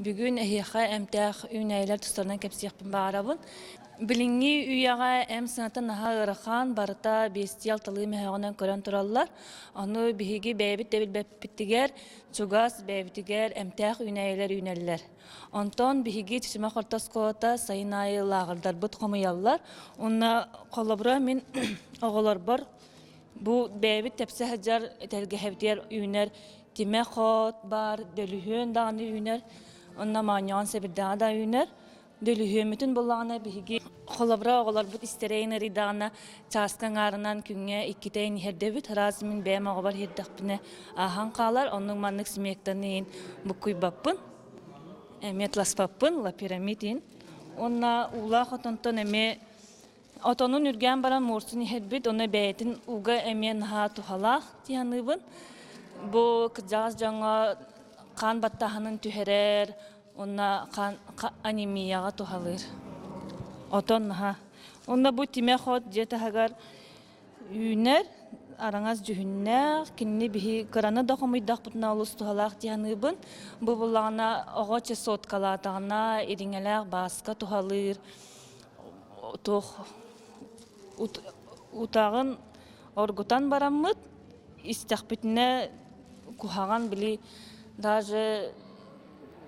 Бүгін әйеқа әмтәқ үйнәйлер тұстарынан кәпсияқпын бағарабын. Білінгі үйяға әм сынатын наға ұрықан барыта бесті алтылығы мәғынан көрін тұралар. Оны бігі бәйбіт дәбіл бәппіттігер, чугас бәйбіттігер әмтәқ үйнәйлер үйнәлілер. Онтон бігі чишіма қортас қоғата сайын айы лағырдар бұт қомыялар. Онна қолабыра мен оғылар бар. Бұл бәйбіт тәпсі әджар тәргәхәвдер үйнер тиме қот бар, дөліхен дағаны үйнер. Онна манян себирдана да үйнер. Дөліхеметін болағына бігі қолабыра оғылар бұд істерейнер идағына часкан арынан күнге иккетейін хердебіт разымен бәйім оғыбар хердақпіне ахан қалар. Оның маннық сімектанын бұққой баппын, әмет ласпаппын, ла пирамидин. Онна улақ отонтон әме отонun үрген баран морсын хербіт, оны бәйтін уға әмен ха тухалақ тияныбын. Бұл кыджағыз жаңа қан баттағының түхерер, онна анемияға тухалыр. Отон ха. Онна бұл тиме қот жеті хагар үйнер, араңаз жүхіннер, кенне бігі қыраны доқымыйдақ бұтына олыс тухалақ тияныбын. Бұл бұлағына оғачы соткалатағына еріңеләқ басқа тухалыр. Утағын оргутан бараммыд, истақпетіне кухаған білі даже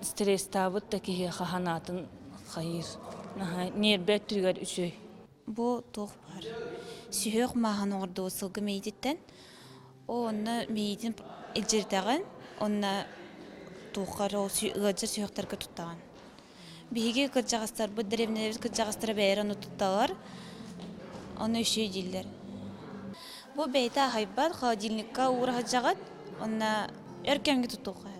стресс табыт тәкеге қағанатын қайыр. Нербет түргер үшөй. Бұл тоқ бар. Сүйек маған орды осылғы мейдеттен. Оны мейден елжердіғін, оны тоқары ғаджыр сүйектарға тұттаған. Биге кыржагастар бу древнелер кыржагастар бәйрән тутталар. Аны үшөй дилдер. Бу бейта хайбат холодильникка ура хаҗагат, аны эркемге тутуга.